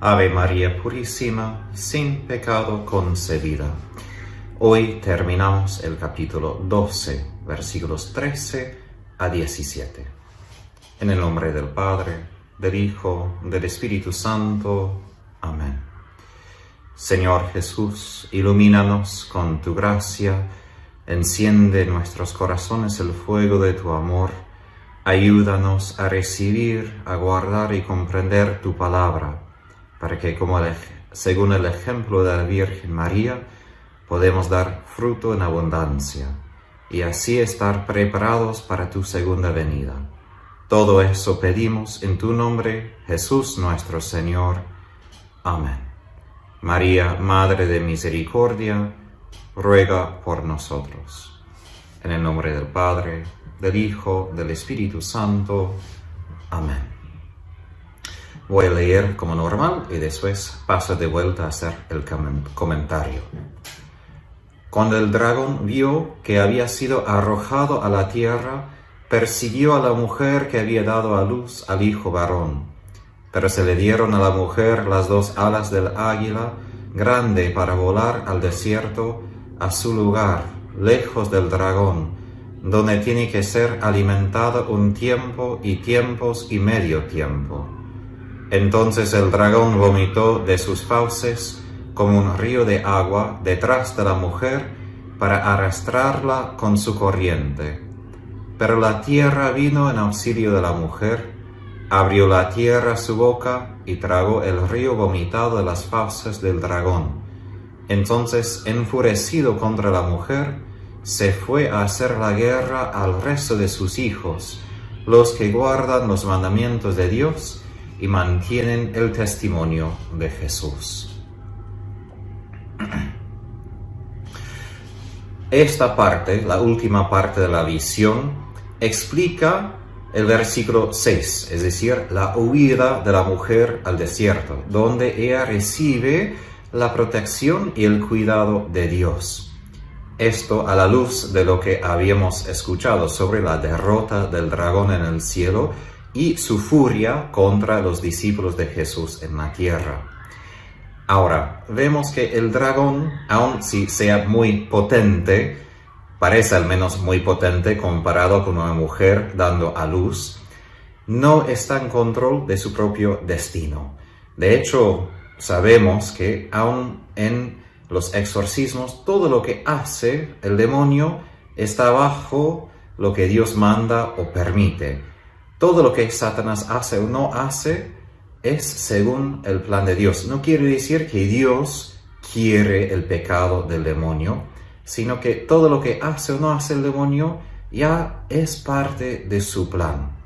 Ave María Purísima, sin pecado concebida. Hoy terminamos el capítulo 12, versículos 13 a 17. En el nombre del Padre, del Hijo, del Espíritu Santo. Amén. Señor Jesús, ilumínanos con tu gracia, enciende en nuestros corazones el fuego de tu amor, ayúdanos a recibir, a guardar y comprender tu palabra, para que, según el ejemplo de la Virgen María, podemos dar fruto en abundancia y así estar preparados para tu segunda venida. Todo eso pedimos en tu nombre, Jesús nuestro Señor. Amén. María, Madre de Misericordia, ruega por nosotros. En el nombre del Padre, del Hijo, del Espíritu Santo. Amén. Voy a leer como normal y después paso de vuelta a hacer el comentario. Cuando el dragón vio que había sido arrojado a la tierra, persiguió a la mujer que había dado a luz al hijo varón. Pero se le dieron a la mujer las dos alas del águila, grande para volar al desierto, a su lugar, lejos del dragón, donde tiene que ser alimentada un tiempo y tiempos y medio tiempo. Entonces el dragón vomitó de sus fauces como un río de agua detrás de la mujer para arrastrarla con su corriente. Pero la tierra vino en auxilio de la mujer, abrió la tierra su boca y tragó el río vomitado de las fauces del dragón. Entonces, enfurecido contra la mujer, se fue a hacer la guerra al resto de sus hijos, los que guardan los mandamientos de Dios y mantienen el testimonio de Jesús. Esta parte, la última parte de la visión, explica el versículo 6, es decir, la huida de la mujer al desierto, donde ella recibe la protección y el cuidado de Dios. Esto a la luz de lo que habíamos escuchado sobre la derrota del dragón en el cielo y su furia contra los discípulos de Jesús en la tierra. Ahora, vemos que el dragón, aun si sea muy potente, parece al menos muy potente comparado con una mujer dando a luz, no está en control de su propio destino. De hecho, sabemos que aun en los exorcismos, todo lo que hace el demonio está bajo lo que Dios manda o permite. Todo lo que Satanás hace o no hace es según el plan de Dios. No quiere decir que Dios quiere el pecado del demonio, sino que todo lo que hace o no hace el demonio ya es parte de su plan.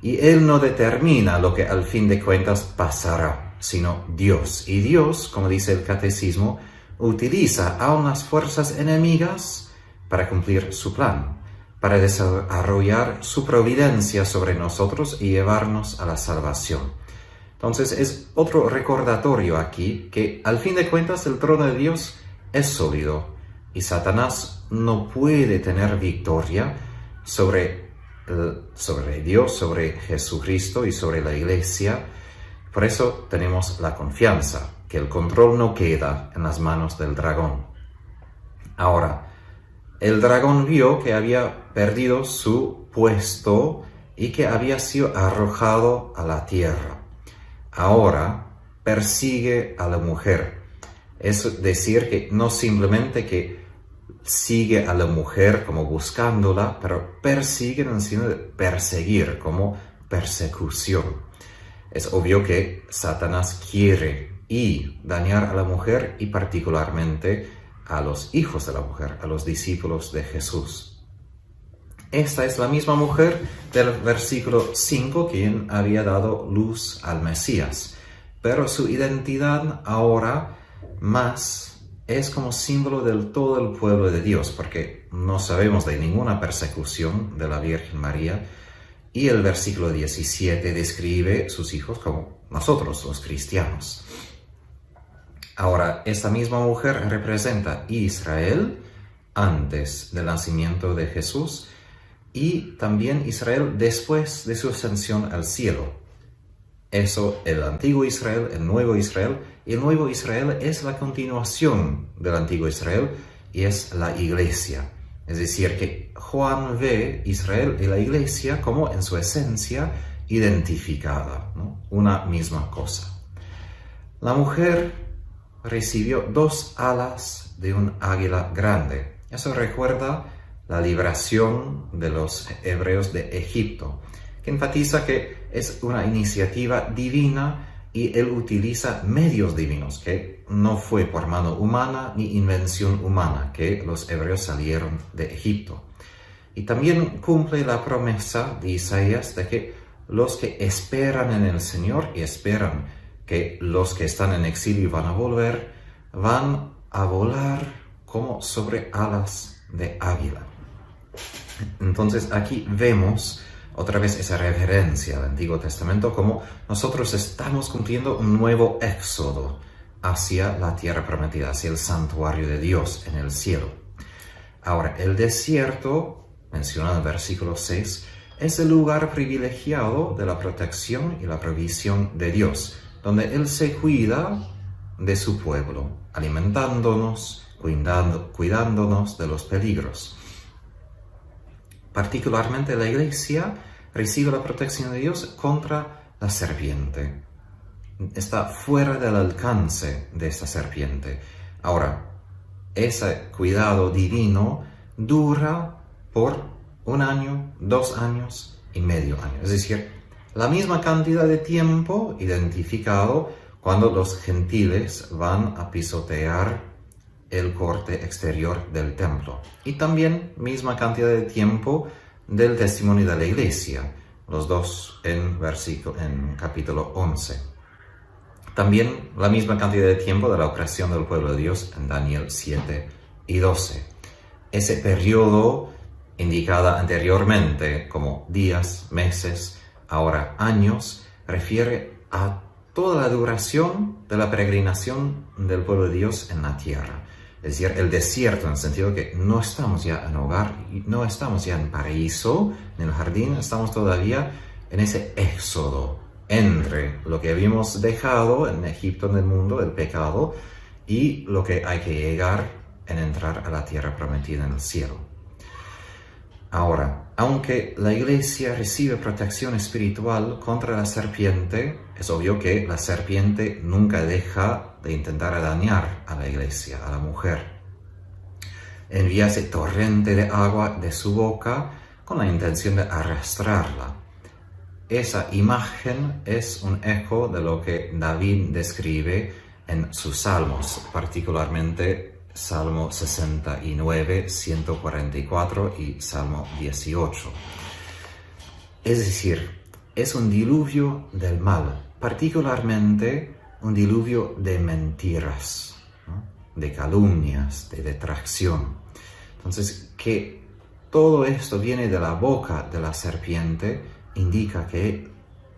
Y Él no determina lo que al fin de cuentas pasará, sino Dios. Y Dios, como dice el Catecismo, utiliza a unas fuerzas enemigas para cumplir su plan, para desarrollar su providencia sobre nosotros y llevarnos a la salvación. Entonces es otro recordatorio aquí que al fin de cuentas el trono de Dios es sólido y Satanás no puede tener victoria sobre Dios, sobre Jesucristo y sobre la Iglesia. Por eso tenemos la confianza que el control no queda en las manos del dragón. Ahora, el dragón vio que había perdido su puesto y que había sido arrojado a la tierra. Ahora persigue a la mujer. Es decir, que no simplemente que sigue a la mujer como buscándola, pero persigue en el sentido de perseguir, como persecución. Es obvio que Satanás quiere dañar a la mujer y particularmente a los hijos de la mujer, a los discípulos de Jesús. Esta es la misma mujer del versículo 5 quien había dado luz al Mesías, pero su identidad ahora más es como símbolo de todo el pueblo de Dios, porque no sabemos de ninguna persecución de la Virgen María, y el versículo 17 describe sus hijos como nosotros, los cristianos. Ahora, esta misma mujer representa Israel antes del nacimiento de Jesús y también Israel después de su ascensión al cielo. Eso, el antiguo Israel, el nuevo Israel, y el nuevo Israel es la continuación del antiguo Israel y es la iglesia. Es decir, que Juan ve Israel y la iglesia como en su esencia identificada, ¿no? Una misma cosa. La mujer recibió 2 alas de un águila grande. Eso recuerda la liberación de los hebreos de Egipto, que enfatiza que es una iniciativa divina y él utiliza medios divinos, que no fue por mano humana ni invención humana que los hebreos salieron de Egipto. Y también cumple la promesa de Isaías de que los que esperan en el Señor y esperan que los que están en exilio van a volver, van a volar como sobre alas de águila. Entonces aquí vemos otra vez esa referencia al Antiguo Testamento, como nosotros estamos cumpliendo un nuevo éxodo hacia la tierra prometida, hacia el santuario de Dios en el cielo. Ahora, el desierto, mencionado en el versículo 6, es el lugar privilegiado de la protección y la provisión de Dios, donde Él se cuida de su pueblo, alimentándonos, cuidándonos de los peligros. Particularmente la iglesia recibe la protección de Dios contra la serpiente. Está fuera del alcance de esta serpiente. Ahora, ese cuidado divino dura por 1 año, 2 años y medio año. Es decir, la misma cantidad de tiempo identificado cuando los gentiles van a pisotear el corte exterior del templo. Y también misma cantidad de tiempo del testimonio de la iglesia, los dos en capítulo 11. También la misma cantidad de tiempo de la opresión del pueblo de Dios en Daniel 7 y 12. Ese periodo indicado anteriormente como días, meses, ahora años, refiere a toda la duración de la peregrinación del pueblo de Dios en la tierra. Es decir, el desierto, en el sentido que no estamos ya en hogar, no estamos ya en paraíso, en el jardín, estamos todavía en ese éxodo entre lo que habíamos dejado en Egipto, en el mundo, el pecado, y lo que hay que llegar en entrar a la tierra prometida en el cielo. Ahora, aunque la iglesia recibe protección espiritual contra la serpiente, es obvio que la serpiente nunca deja de intentar dañar a la iglesia, a la mujer. Envía ese torrente de agua de su boca con la intención de arrastrarla. Esa imagen es un eco de lo que David describe en sus salmos, particularmente Salmo 69, 144 y Salmo 18. Es decir, es un diluvio del mal, particularmente un diluvio de mentiras, ¿no? De calumnias, de detracción. Entonces, que todo esto viene de la boca de la serpiente indica que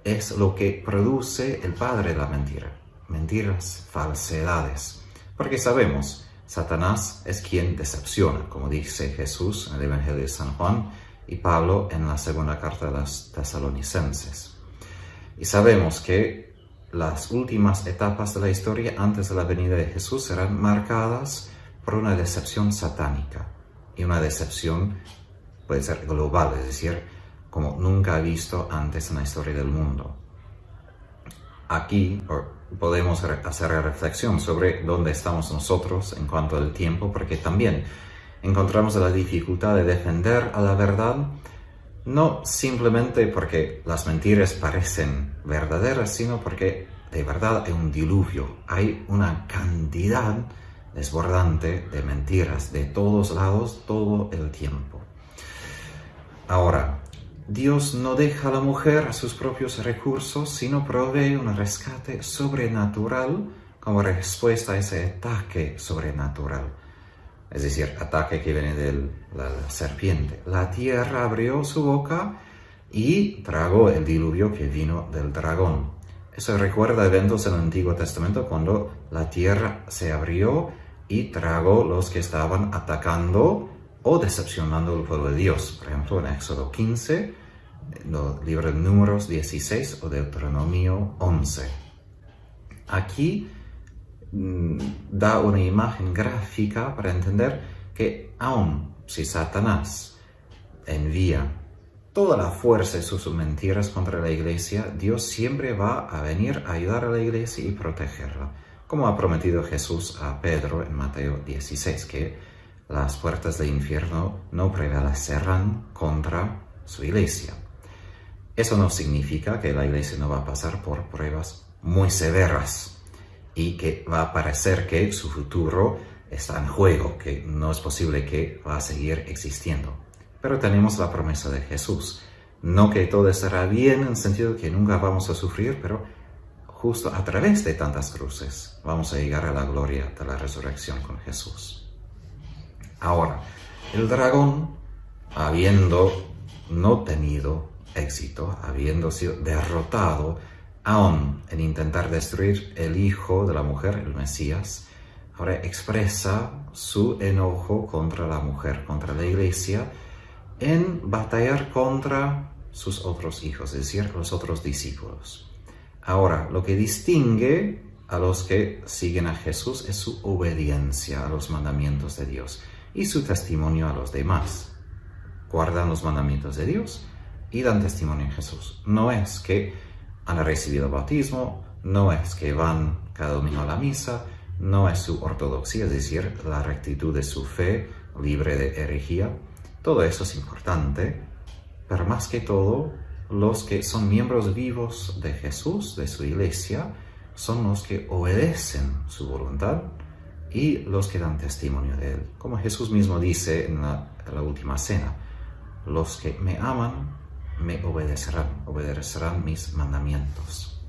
es lo que produce el padre de la mentira. Mentiras, falsedades. Porque sabemos, Satanás es quien decepciona, como dice Jesús en el Evangelio de San Juan y Pablo en la segunda carta de los Tesalonicenses. Y sabemos que las últimas etapas de la historia antes de la venida de Jesús serán marcadas por una decepción satánica. Y una decepción puede ser global, es decir, como nunca ha visto antes en la historia del mundo. Aquí podemos hacer la reflexión sobre dónde estamos nosotros en cuanto al tiempo, porque también encontramos la dificultad de defender a la verdad, no simplemente porque las mentiras parecen verdaderas, sino porque de verdad hay un diluvio, hay una cantidad desbordante de mentiras de todos lados todo el tiempo. Ahora, Dios no deja a la mujer a sus propios recursos, sino provee un rescate sobrenatural como respuesta a ese ataque sobrenatural. Es decir, ataque que viene de la serpiente. La tierra abrió su boca y tragó el diluvio que vino del dragón. Eso recuerda eventos en el Antiguo Testamento cuando la tierra se abrió y tragó los que estaban atacando o decepcionando al pueblo de Dios. Por ejemplo, en Éxodo 15, los libros de Números 16 o Deuteronomio 11. Aquí da una imagen gráfica para entender que aun si Satanás envía toda la fuerza de sus mentiras contra la iglesia, Dios siempre va a venir a ayudar a la iglesia y protegerla, como ha prometido Jesús a Pedro en Mateo 16, que las puertas del infierno no prevalecerán contra su iglesia. Eso no significa que la iglesia no va a pasar por pruebas muy severas y que va a parecer que su futuro está en juego, que no es posible que va a seguir existiendo. Pero tenemos la promesa de Jesús. No que todo estará bien en el sentido de que nunca vamos a sufrir, pero justo a través de tantas cruces vamos a llegar a la gloria de la resurrección con Jesús. Ahora, el dragón, habiendo no tenido éxito, habiendo sido derrotado aún en intentar destruir el hijo de la mujer, el Mesías, ahora expresa su enojo contra la mujer, contra la iglesia, en batallar contra sus otros hijos, es decir, los otros discípulos. Ahora, lo que distingue a los que siguen a Jesús es su obediencia a los mandamientos de Dios y su testimonio a los demás. Guardan los mandamientos de Dios y dan testimonio en Jesús. No es que han recibido bautismo, no es que van cada domingo a la misa, no es su ortodoxia, es decir, la rectitud de su fe libre de herejía. Todo eso es importante, pero más que todo, los que son miembros vivos de Jesús, de su iglesia, son los que obedecen su voluntad y los que dan testimonio de él. Como Jesús mismo dice en la última cena, los que me aman, me obedecerán mis mandamientos.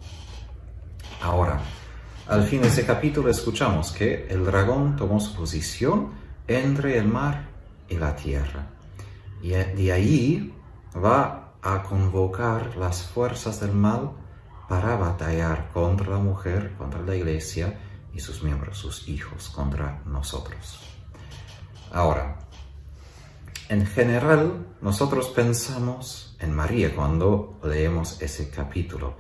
Ahora, al fin de ese capítulo escuchamos que el dragón tomó su posición entre el mar y la tierra. Y de ahí va a convocar las fuerzas del mal para batallar contra la mujer, contra la iglesia y sus miembros, sus hijos, contra nosotros. Ahora, en general, nosotros pensamos en María cuando leemos ese capítulo.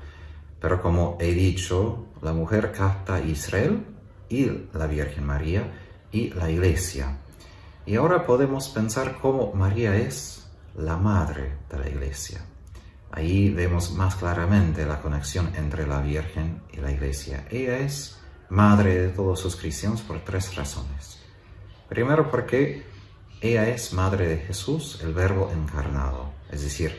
Pero como he dicho, la mujer capta a Israel y la Virgen María y la iglesia. Y ahora podemos pensar cómo María es la madre de la iglesia. Ahí vemos más claramente la conexión entre la Virgen y la iglesia. Ella es madre de todos los cristianos por tres razones. Primero, porque ella es madre de Jesús, el Verbo encarnado. Es decir,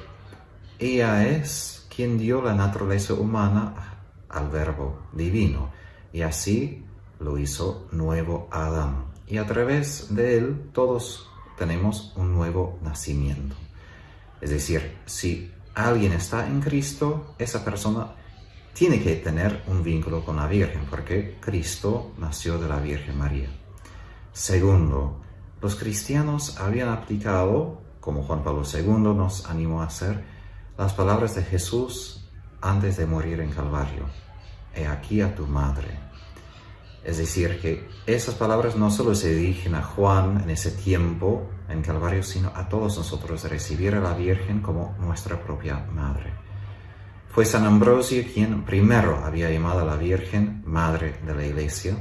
ella es quien dio la naturaleza humana al Verbo divino. Y así lo hizo nuevo Adán. Y a través de él todos tenemos un nuevo nacimiento. Es decir, si alguien está en Cristo, esa persona tiene que tener un vínculo con la Virgen, porque Cristo nació de la Virgen María. Segundo, los cristianos habían aplicado, como Juan Pablo II nos animó a hacer, las palabras de Jesús antes de morir en Calvario. He aquí a tu madre. Es decir, que esas palabras no solo se dirigen a Juan en ese tiempo en Calvario, sino a todos nosotros, recibir a la Virgen como nuestra propia madre. Fue San Ambrosio quien primero había llamado a la Virgen madre de la Iglesia,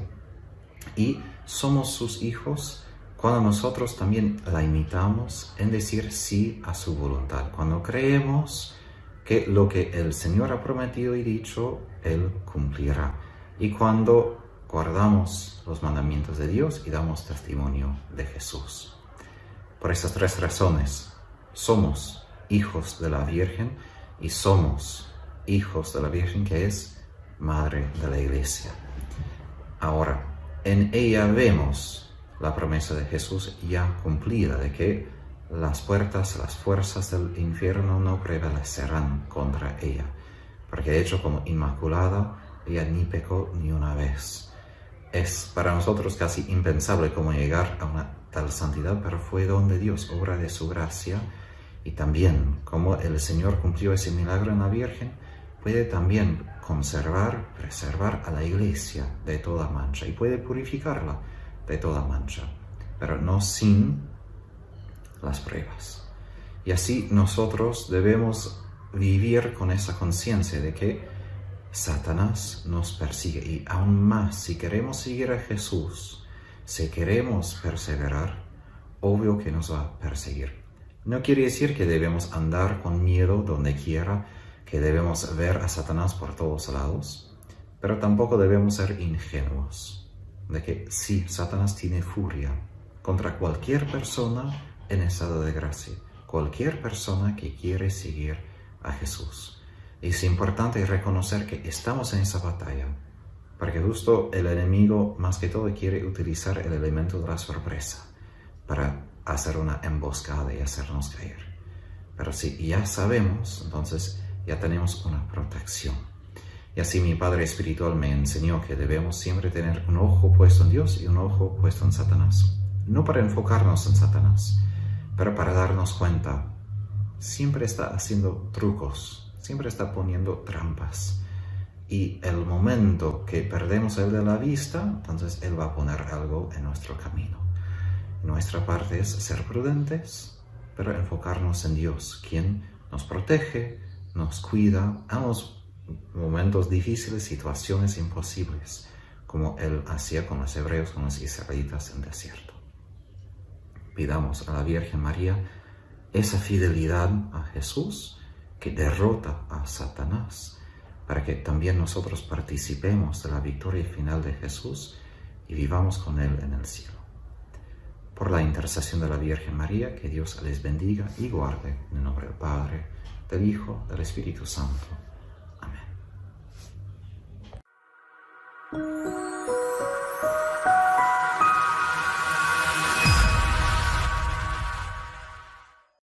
y somos sus hijos cuando nosotros también la imitamos en decir sí a su voluntad, cuando creemos que lo que el Señor ha prometido y dicho, Él cumplirá, y cuando guardamos los mandamientos de Dios y damos testimonio de Jesús. Por estas tres razones, somos hijos de la Virgen y somos hijos de la Virgen que es Madre de la Iglesia. Ahora, en ella vemos la promesa de Jesús ya cumplida, de que las puertas, las fuerzas del infierno no prevalecerán contra ella, porque de hecho como inmaculada, ella ni pecó ni una vez. Es para nosotros casi impensable cómo llegar a una tal santidad, pero fue don de Dios, obra de su gracia, y también como el Señor cumplió ese milagro en la Virgen, puede también conservar, preservar a la Iglesia de toda mancha y puede purificarla de toda mancha, pero no sin las pruebas. Y así nosotros debemos vivir con esa conciencia de que Satanás nos persigue, y aún más si queremos seguir a Jesús, si queremos perseverar, obvio que nos va a perseguir. No quiere decir que debemos andar con miedo donde quiera, que debemos ver a Satanás por todos lados, pero tampoco debemos ser ingenuos de que sí, Satanás tiene furia contra cualquier persona en estado de gracia, cualquier persona que quiere seguir a Jesús. Es importante reconocer que estamos en esa batalla, porque justo el enemigo más que todo quiere utilizar el elemento de la sorpresa para hacer una emboscada y hacernos caer. Pero si ya sabemos, entonces ya tenemos una protección. Y así mi Padre Espiritual me enseñó que debemos siempre tener un ojo puesto en Dios y un ojo puesto en Satanás. No para enfocarnos en Satanás, pero para darnos cuenta, siempre está haciendo trucos, siempre está poniendo trampas. Y el momento que perdemos él de la vista, entonces él va a poner algo en nuestro camino. Nuestra parte es ser prudentes, pero enfocarnos en Dios, quien nos protege, nos cuida en los momentos difíciles, situaciones imposibles, como él hacía con los hebreos, con los israelitas en el desierto. Pidamos a la Virgen María esa fidelidad a Jesús que derrota a Satanás, para que también nosotros participemos de la victoria final de Jesús y vivamos con él en el cielo. Por la intercesión de la Virgen María, que Dios les bendiga y guarde, en el nombre del Padre, del Hijo, del Espíritu Santo.